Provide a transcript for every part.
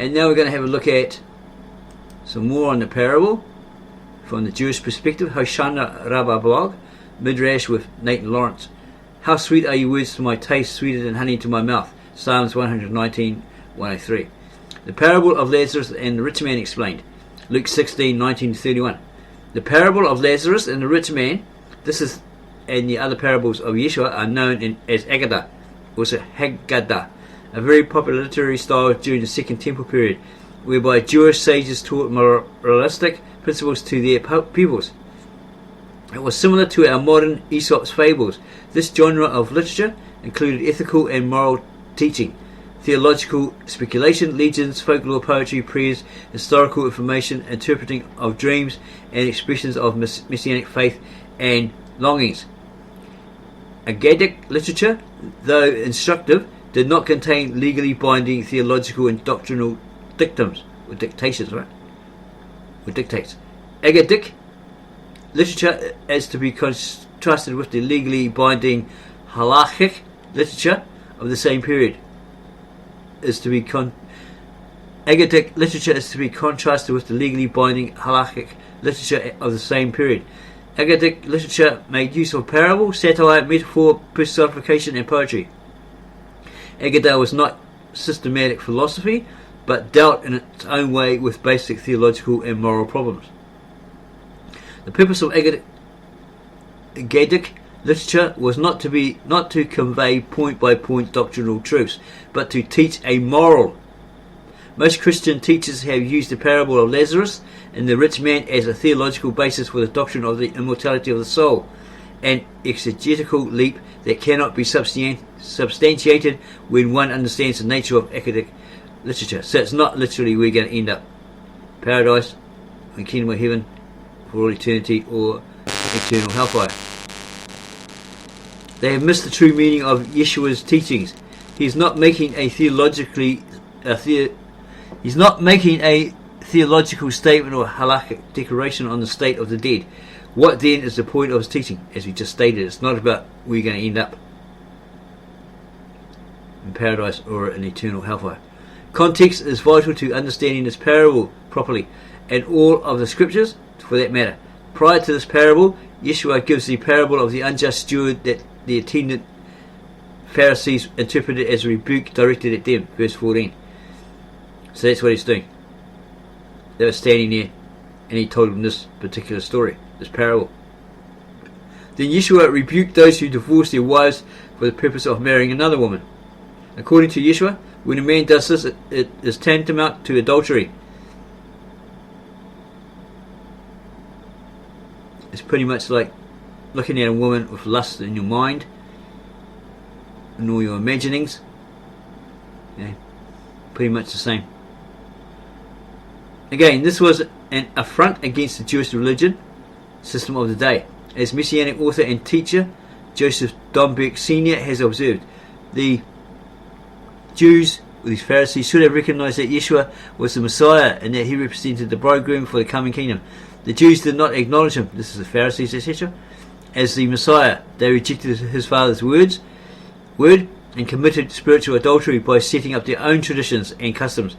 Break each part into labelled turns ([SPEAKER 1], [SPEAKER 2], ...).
[SPEAKER 1] And now we're going to have a look at some more on the parable from the Jewish perspective. Hoshana Rabbah blog, Midrash with Nathan Lawrence. How sweet are your words to my taste, sweeter than honey to my mouth. Psalms 119:103. The parable of Lazarus and the rich man explained. Luke 16:19-31. The parable of Lazarus and the rich man, this is, and the other parables of Yeshua are known as Agadah, also Haggadah, a very popular literary style during the Second Temple period, whereby Jewish sages taught moralistic principles to their pupils. It was similar to our modern Aesop's fables. This genre of literature included ethical and moral teaching, theological speculation, legends, folklore, poetry, prayers, historical information, interpreting of dreams, and expressions of messianic faith and longings. Agadic literature, though instructive, did not contain legally binding theological and doctrinal dictums, or dictations, right? Or dictates. Agadic literature is to be contrasted with the legally binding halachic literature of the same period. Agadic literature is to be contrasted with the legally binding halachic literature of the same period. Agadic literature made use of parable, satire, metaphor, personification, and poetry. Agadah was not systematic philosophy, but dealt in its own way with basic theological and moral problems. The purpose of Agadic literature was not to convey point-by-point doctrinal truths, but to teach a moral. Most Christian teachers have used the parable of Lazarus and the rich man as a theological basis for the doctrine of the immortality of the soul, an exegetical leap that cannot be substantiated when one understands the nature of Agadic literature. So it's not literally we're going to end up paradise, the kingdom of heaven for all eternity, or eternal hellfire. They have missed the true meaning of Yeshua's teachings. He's not making a theological statement or halakhic declaration on the state of the dead. What then is the point of his teaching? As we just stated, it's not about we're going to end up in paradise or in eternal hellfire. Context is vital to understanding this parable properly, and all of the scriptures for that matter. Prior to this parable, Yeshua gives the parable of the unjust steward that the attendant Pharisees interpreted as a rebuke directed at them. Verse 14. So that's what he's doing. They were standing there and he told them this particular story, this parable. Then Yeshua rebuked those who divorced their wives for the purpose of marrying another woman. According to Yeshua, when a man does this, it is tantamount to adultery. It's pretty much like looking at a woman with lust in your mind and all your imaginings. Yeah, pretty much the same. Again, this was an affront against the Jewish religion system of the day. As Messianic author and teacher Joseph Domberg Sr. has observed, the Jews, these Pharisees, should have recognized that Yeshua was the Messiah and that he represented the bridegroom for the coming kingdom. The Jews did not acknowledge him, this is the Pharisees, etc., as the Messiah. They rejected his father's word and committed spiritual adultery by setting up their own traditions and customs,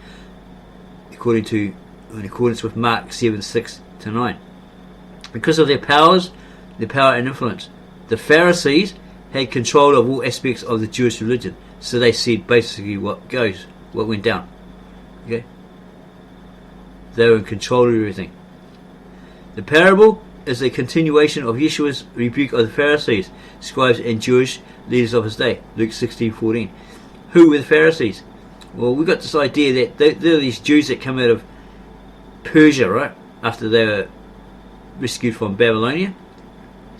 [SPEAKER 1] in accordance with Mark 7:6-9. Because of their power and influence, the Pharisees had control of all aspects of the Jewish religion. So they said basically what went down. Okay? They were in control of everything. The parable is a continuation of Yeshua's rebuke of the Pharisees, scribes and Jewish leaders of his day. Luke 16:14. Who were the Pharisees? Well, we got this idea that they're these Jews that come out of Persia, right? After they were rescued from Babylonia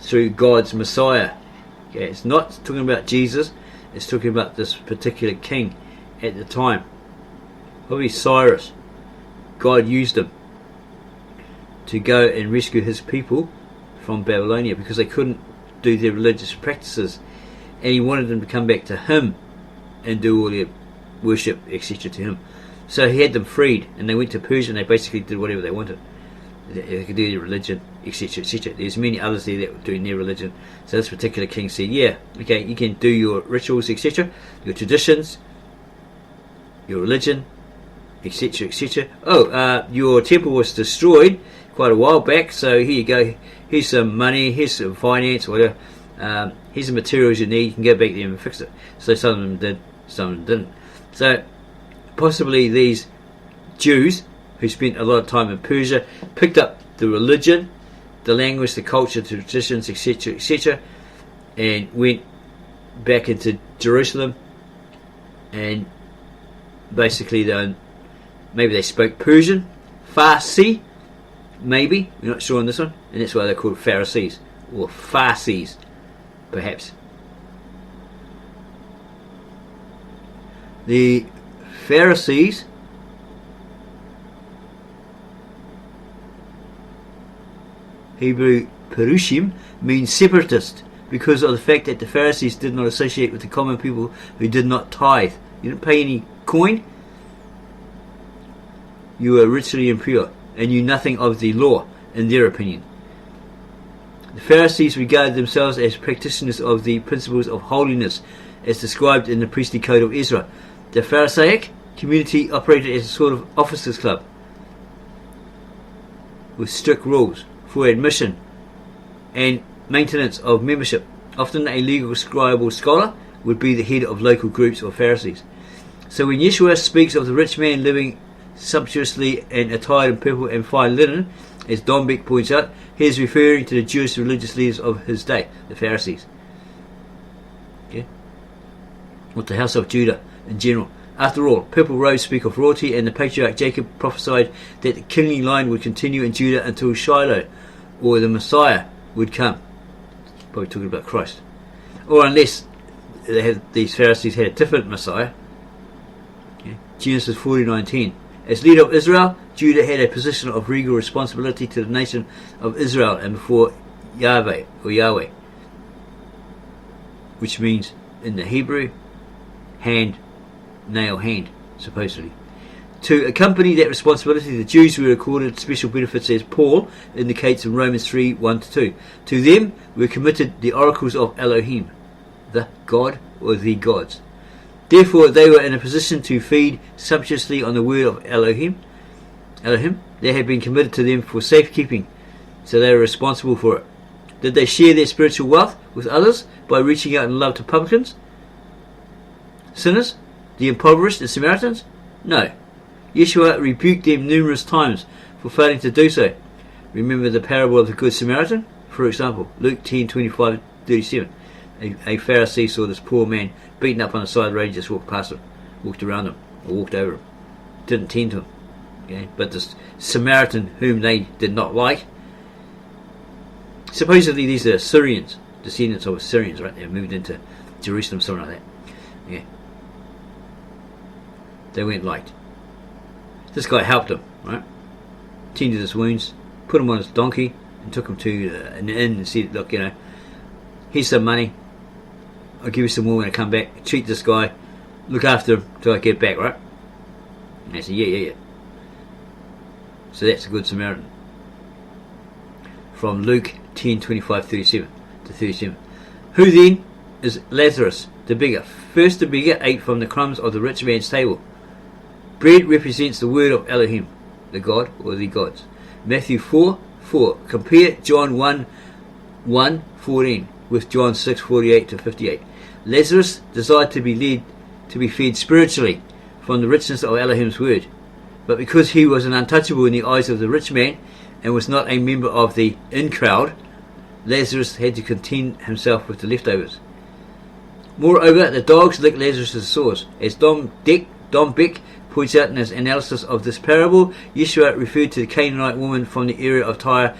[SPEAKER 1] through God's Messiah. Okay, it's not talking about Jesus, it's talking about this particular king at the time. Probably Cyrus. God used him to go and rescue his people from Babylonia because they couldn't do their religious practices, and he wanted them to come back to him and do all their worship, etc. to him. So he had them freed, and they went to Persia and they basically did whatever they wanted. They could do their religion, etc., etc. There's many others there that were doing their religion. So this particular king said, yeah, okay, you can do your rituals, etc., your traditions, your religion, etc., etc. Oh, your temple was destroyed quite a while back, so here you go. Here's some money, here's some finance, whatever. Here's the materials you need. You can go back there and fix it. So some of them did, some of them didn't. So possibly these Jews who spent a lot of time in Persia picked up the religion, the language, the culture, the traditions, etc., etc., and went back into Jerusalem, and basically maybe they spoke Persian, Farsi, maybe, we're not sure on this one, and that's why they're called Pharisees, or Farsis, perhaps. The Pharisees Hebrew Perushim means separatist, because of the fact that the Pharisees did not associate with the common people who did not tithe. You didn't pay any coin, you were ritually impure and knew nothing of the law, in their opinion. The Pharisees regarded themselves as practitioners of the principles of holiness as described in the priestly code of Ezra. The Pharisaic community operated as a sort of officers' club with strict rules for admission and maintenance of membership. Often a legal scribal scholar would be the head of local groups or Pharisees. So when Yeshua speaks of the rich man living sumptuously and attired in purple and fine linen, as Don Beck points out, he is referring to the Jewish religious leaders of his day, the Pharisees. Okay? With the house of Judah in general. After all, purple robes speak of royalty, and the patriarch Jacob prophesied that the kingly line would continue in Judah until Sheol, or the Messiah, would come. Probably talking about Christ. Or unless these Pharisees had a different Messiah. Okay? Genesis 49:10. As leader of Israel, Judah had a position of regal responsibility to the nation of Israel and before Yahweh, or Yahweh, which means in the Hebrew, hand, nail, hand, supposedly. To accompany that responsibility, the Jews were accorded special benefits, as Paul indicates in Romans 3:1-2. To them were committed the oracles of Elohim, the God or the gods. Therefore they were in a position to feed sumptuously on the word of Elohim. They had been committed to them for safekeeping, so they were responsible for it. Did they share their spiritual wealth with others by reaching out in love to publicans, sinners, the impoverished and Samaritans? No. Yeshua rebuked them numerous times for failing to do so. Remember the parable of the Good Samaritan? For example, Luke 10:25-37. A Pharisee saw this poor man beaten up on the side of the road, just walked past him, walked around him, or walked over him. Didn't tend to him. Okay? But this Samaritan, whom they did not like, supposedly these are Syrians, descendants of Assyrians, right? They moved into Jerusalem, something like that. Yeah. They weren't liked. This guy helped him, right? Tended his wounds, put him on his donkey, and took him to an inn and said, look, here's some money. I'll give you some more when I come back. Treat this guy. Look after him till I get back, right? And they said, yeah. So that's a good Samaritan. From Luke 10:25-37. Who then is Lazarus, the beggar? First the beggar ate from the crumbs of the rich man's table. Bread represents the word of Elohim, the God or the gods. Matthew 4:4. Compare John 1:14 with John 6:48-58. Lazarus desired to be fed spiritually from the richness of Elohim's word, but because he was an untouchable in the eyes of the rich man and was not a member of the in crowd, Lazarus had to content himself with the leftovers. Moreover, the dogs licked Lazarus' sores. As Don Beck points out in his analysis of this parable, Yeshua referred to the Canaanite woman from the area of Tyre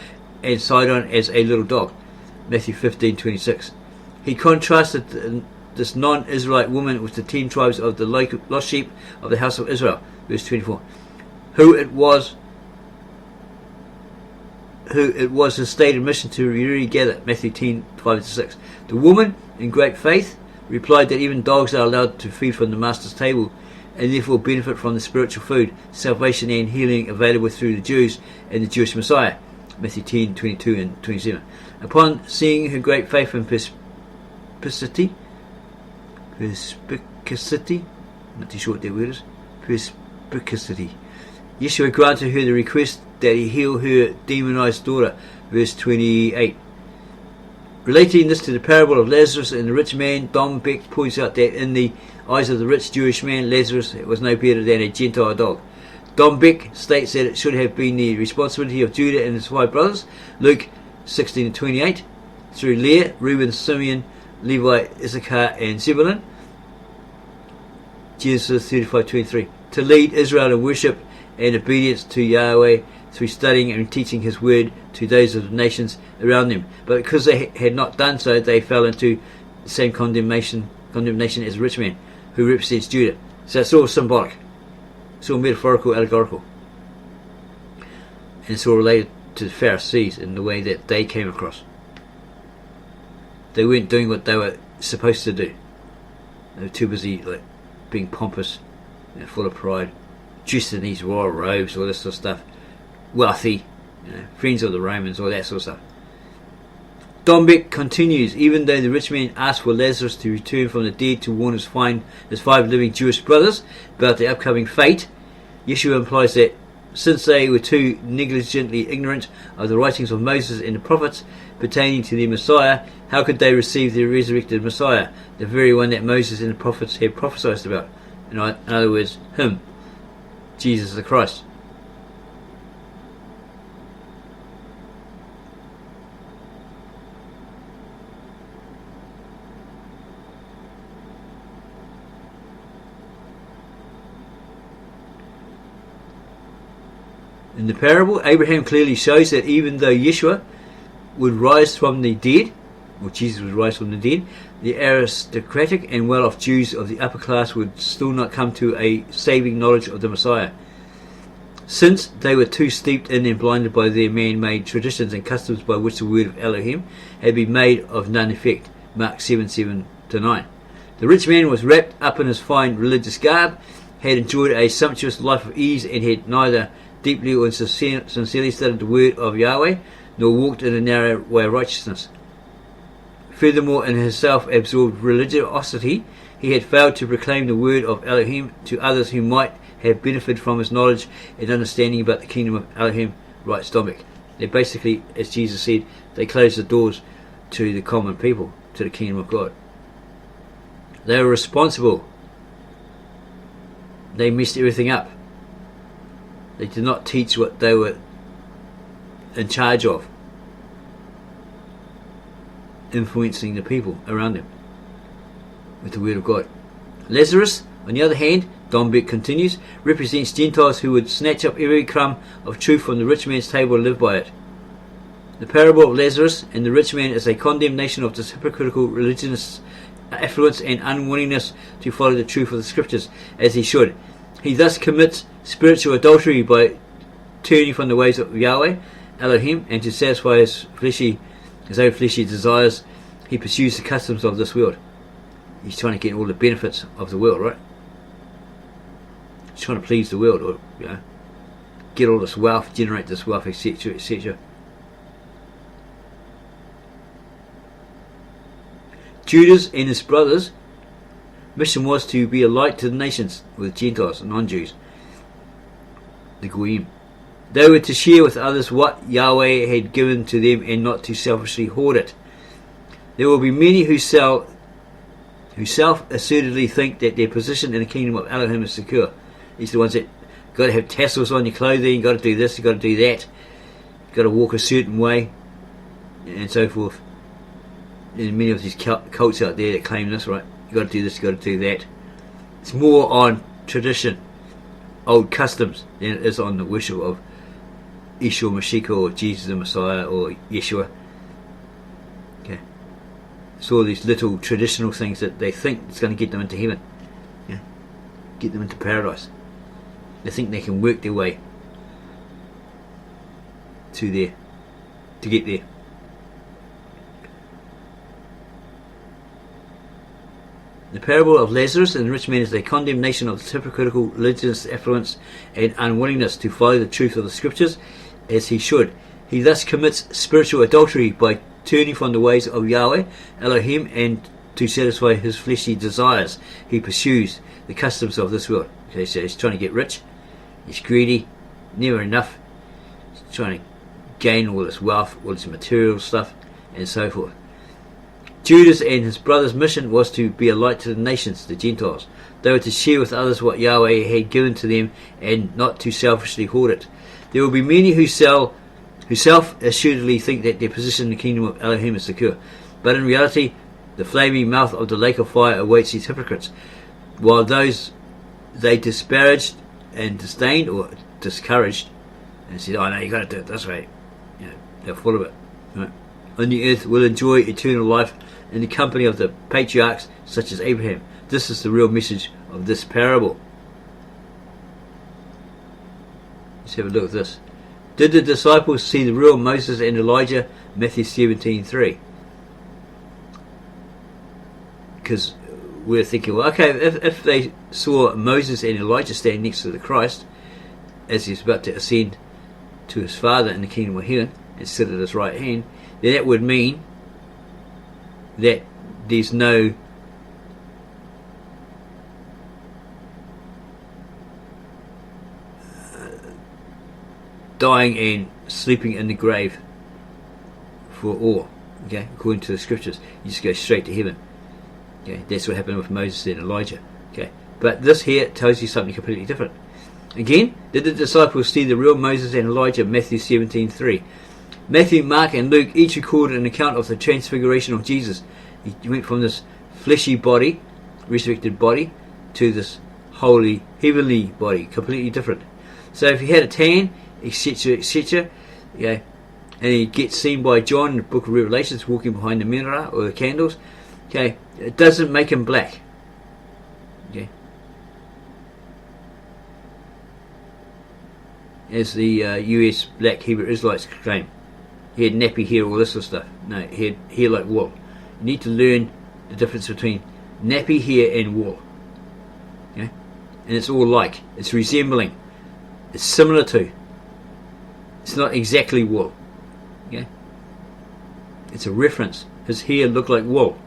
[SPEAKER 1] and Sidon as a little dog. Matthew 15:26. He contrasted this non-Israelite woman with the 10 tribes of the lost sheep of the house of Israel. Verse 24. Who it was his stated mission to regather. Matthew 10:5-6. The woman, in great faith, replied that even dogs are allowed to feed from the master's table, and therefore benefit from the spiritual food, salvation and healing available through the Jews and the Jewish Messiah. Matthew 10:22-27. Upon seeing her great faith and perspicacity, not too sure what that word is, duplicity. Yeshua granted her the request that he heal her demonized daughter. Verse 28. Relating this to the parable of Lazarus and the rich man, Don Beck points out that in the eyes of the rich Jewish man, Lazarus was no better than a Gentile dog. Don Beck states that it should have been the responsibility of Judah and his 5 brothers, Luke 16:28, through Leah, Reuben, Simeon, Levi, Issachar and Zebulun, Genesis 35:23, to lead Israel in worship and obedience to Yahweh through studying and teaching his word to those of the nations around them. But because they had not done so, they fell into the same condemnation as the rich man, who represents Judah. So it's all symbolic. It's all metaphorical, allegorical. And it's all related to the Pharisees in the way that they came across. They weren't doing what they were supposed to do. They were too busy being pompous and full of pride, dressed in these royal robes, all this sort of stuff, wealthy, friends of the Romans, all that sort of stuff. Don Beck continues, even though the rich man asked for Lazarus to return from the dead to warn his 5 living Jewish brothers about their upcoming fate, Yeshua implies that since they were too negligently ignorant of the writings of Moses and the prophets pertaining to the Messiah, how could they receive the resurrected Messiah, the very one that Moses and the prophets had prophesied about? In other words, him, Jesus the Christ. In the parable, Abraham clearly shows that even though Yeshua would rise from the dead, or Jesus would rise from the dead, the aristocratic and well-off Jews of the upper class would still not come to a saving knowledge of the Messiah, since they were too steeped in and blinded by their man-made traditions and customs by which the word of Elohim had been made of none effect. Mark 7:7-9. The rich man was wrapped up in his fine religious garb, had enjoyed a sumptuous life of ease, and had neither deeply or sincerely studied the word of Yahweh, nor walked in a narrow way of righteousness. Furthermore, in his self-absorbed religiosity, he had failed to proclaim the word of Elohim to others who might have benefited from his knowledge and understanding about the kingdom of Elohim, writes Dombeck. They basically, as Jesus said, they closed the doors to the common people, to the kingdom of God. They were responsible. They messed everything up. They did not teach what they were in charge of, influencing the people around them with the word of God. Lazarus, on the other hand, Dombeck continues, represents Gentiles who would snatch up every crumb of truth from the rich man's table and live by it. The parable of Lazarus and the rich man is a condemnation of this hypocritical religionist's affluence and unwillingness to follow the truth of the scriptures as he should. He thus commits spiritual adultery by turning from the ways of Yahweh, Elohim, and to satisfy his own fleshy desires, he pursues the customs of this world. He's trying to get all the benefits of the world, right? He's trying to please the world, or get all this wealth, generate this wealth, etc., etc. Judas and his brothers' mission was to be a light to the nations, with Gentiles and non-Jews, the Goyim. They were to share with others what Yahweh had given to them and not to selfishly hoard it. There will be many who self-assertedly think that their position in the kingdom of Elohim is secure. These are the ones that got to have tassels on your clothing, got to do this, got to do that, got to walk a certain way, and so forth. There's many of these cults out there that claim this, right? You got to do this, you got to do that. It's more on tradition, old customs, than it is on the worship of Yeshua Mashiach or Jesus the Messiah or Yeshua. Okay, it's all these little traditional things that they think it's going to get them into heaven, get them into paradise. They think they can work their way to get there. The parable of Lazarus and the rich man is a condemnation of the hypocritical religious affluence and unwillingness to follow the truth of the scriptures as he should. He thus commits spiritual adultery by turning from the ways of Yahweh, Elohim, and to satisfy his fleshly desires, he pursues the customs of this world. Okay, so he's trying to get rich, He's greedy, never enough. He's trying to gain all this wealth, all this material stuff, and so forth. Judas and his brother's mission was to be a light to the nations, the Gentiles. They were to share with others what Yahweh had given to them and not to selfishly hoard it. There will be many who self-assuredly think that their position in the kingdom of Elohim is secure, but in reality the flaming mouth of the lake of fire awaits these hypocrites, while those they disparaged and disdained or discouraged and said, "Oh no, you got to do it this way," they're full of it. Right? On the earth will enjoy eternal life in the company of the patriarchs such as Abraham. This is the real message of this parable. Let's have a look at this. Did the disciples see the real Moses and Elijah? Matthew 17:3. Because we're thinking, well, okay, if they saw Moses and Elijah stand next to the Christ as he's about to ascend to his Father in the kingdom of heaven and sit at his right hand, then that would mean that there's no dying and sleeping in the grave for all. Okay, according to the scriptures, you just go straight to heaven. Okay, that's what happened with Moses and Elijah. Okay, but this here tells you something completely different. Again, did the disciples see the real Moses and Elijah? Matthew 17:3. Matthew, Mark and Luke each recorded an account of the transfiguration of Jesus. He went from this fleshy body, resurrected body, to this holy, heavenly body, completely different. So if he had a tan, etc., etc., and he gets seen by John in the book of Revelations walking behind the menorah or the candles, okay, it doesn't make him black. Okay, as the US black Hebrew Israelites claim, he had nappy hair, all this sort of stuff. No, he had hair like wool. You need to learn the difference between nappy hair and wool. Okay, and it's all like, it's resembling, it's similar to. It's not exactly wool. Okay? It's a reference. His hair looked like wool.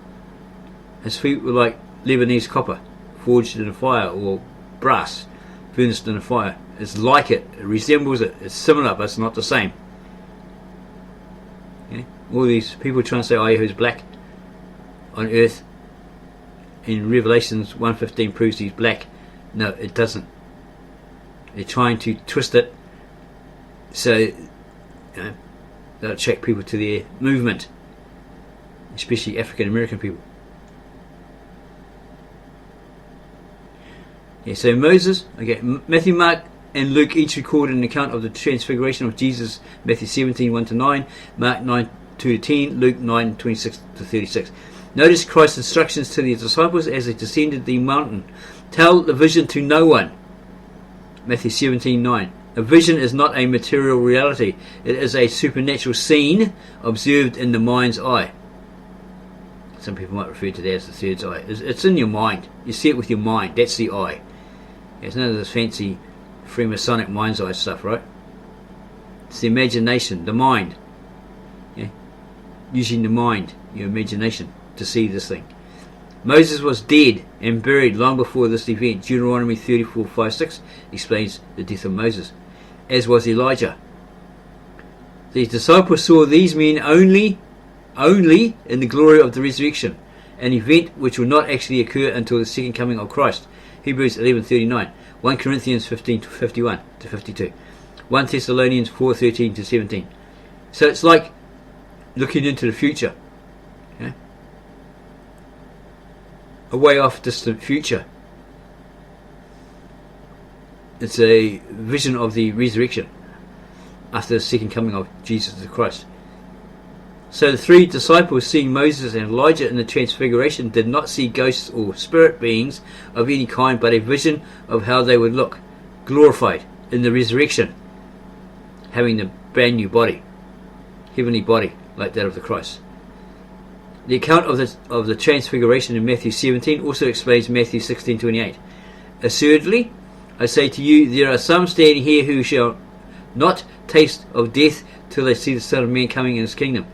[SPEAKER 1] His feet were like Lebanese copper, forged in a fire, or brass, furnace in a fire. It's like it. It resembles it. It's similar, but it's not the same. Okay? All these people trying to say, "Oh, yeah, who's black on earth?" In Revelations 1:15 proves he's black. No, it doesn't. They're trying to twist it so they'll attract people to their movement, especially African American people. Yeah, so Moses, okay, Matthew, Mark and Luke each recorded an account of the transfiguration of Jesus. Matthew 17:1-9, Mark 9:2-10, Luke 9:26-36. Notice Christ's instructions to the disciples as they descended the mountain. Tell the vision to no one. Matthew 17:9. A vision is not a material reality. It is a supernatural scene observed in the mind's eye. Some people might refer to that as the third eye. It's in your mind. You see it with your mind. That's the eye. It's none of this fancy Freemasonic mind's eye stuff, right? It's the imagination, the mind. Yeah? Using the mind, your imagination, to see this thing. Moses was dead and buried long before this event. Deuteronomy 34:5-6 explains the death of Moses, as was Elijah. The disciples saw these men only in the glory of the resurrection, an event which will not actually occur until the second coming of Christ. Hebrews 11:39, 1 Corinthians 15:51-52, 1 Thessalonians 4:13-17. So it's like looking into the future. Okay? A way off distant future. It's a vision of the resurrection after the second coming of Jesus the Christ. So the three disciples, seeing Moses and Elijah in the transfiguration, did not see ghosts or spirit beings of any kind, but a vision of how they would look, glorified in the resurrection, having the brand new body, heavenly body like that of the Christ. The account of the transfiguration in Matthew 17 also explains Matthew 16:28. Assuredly, I say to you, there are some standing here who shall not taste of death till they see the Son of Man coming in his kingdom.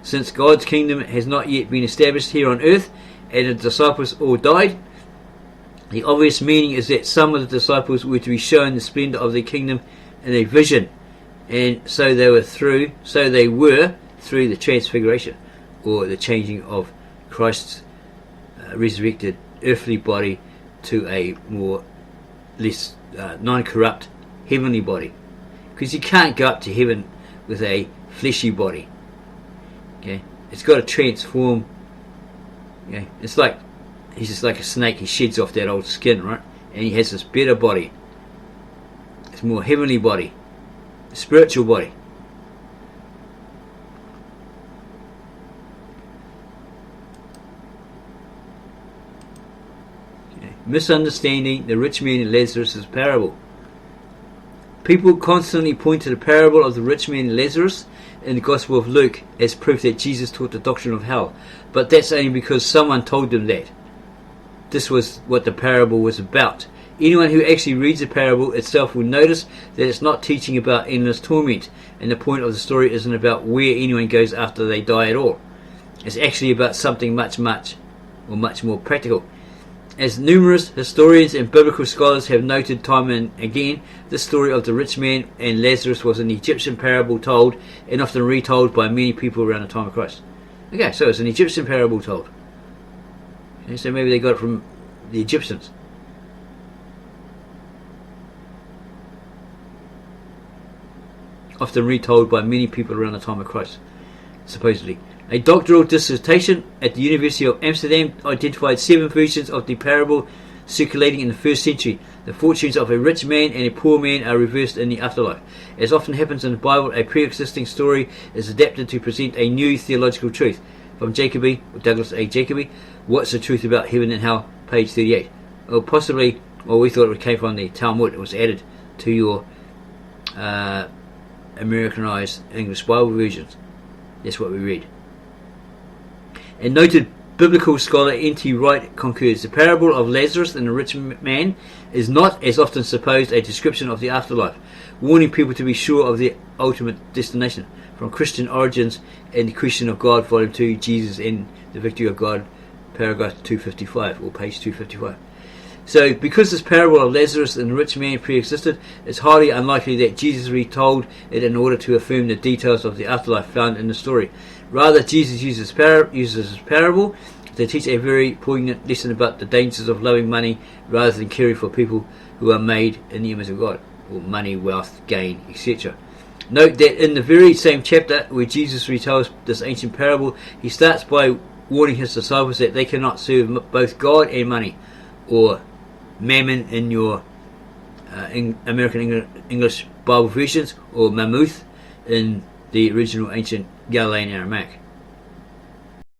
[SPEAKER 1] Since God's kingdom has not yet been established here on earth, and the disciples all died, The obvious meaning is that some of the disciples were to be shown the splendour of the kingdom in a vision, and so they were through the transfiguration, or the changing of Christ's resurrected earthly body to a more less non-corrupt heavenly body, because you can't go up to heaven with a fleshy body. Okay, it's got to transform. Okay, it's like he's just like a snake. He sheds off that old skin, right? And he has this better body. It's more heavenly body, a spiritual body. Okay. Misunderstanding the rich man and Lazarus' parable. People constantly point to the parable of the rich man and Lazarus in the Gospel of Luke as proof that Jesus taught the doctrine of hell, but that's only because someone told them that. This was what the parable was about. Anyone who actually reads the parable itself will notice that it's not teaching about endless torment, and the point of the story isn't about where anyone goes after they die at all. It's actually about something much more practical. As numerous historians and biblical scholars have noted time and again, the story of the rich man and Lazarus was an Egyptian parable told and often retold by many people around the time of Christ. Okay, so it's an Egyptian parable told. Okay, so maybe they got it from the Egyptians. Often retold by many people around the time of Christ, supposedly. A doctoral dissertation at the University of Amsterdam identified 7 versions of the parable circulating in the 1st century. The fortunes of a rich man and a poor man are reversed in the afterlife. As often happens in the Bible, a pre-existing story is adapted to present a new theological truth. From Jacoby, or Douglas A. Jacoby, What's the Truth About Heaven and Hell, page 38. Or possibly, well, we thought it came from the Talmud. It was added to your Americanized English Bible versions. That's what we read. And noted biblical scholar N.T. Wright concurs, the parable of Lazarus and the rich man is not, as often supposed, a description of the afterlife, warning people to be sure of their ultimate destination. From Christian Origins and the Question of God, Volume 2, Jesus and the Victory of God, paragraph 255, or page 255. So, because this parable of Lazarus and the rich man pre-existed, it's highly unlikely that Jesus retold it in order to affirm the details of the afterlife found in the story. Rather, Jesus uses this parable to teach a very poignant lesson about the dangers of loving money rather than caring for people who are made in the image of God, or money, wealth, gain, etc. Note that in the very same chapter where Jesus retells this ancient parable, he starts by warning his disciples that they cannot serve both God and money, or mammon in your American English Bible versions, or mammoth in the original ancient Galilean-Aramaic.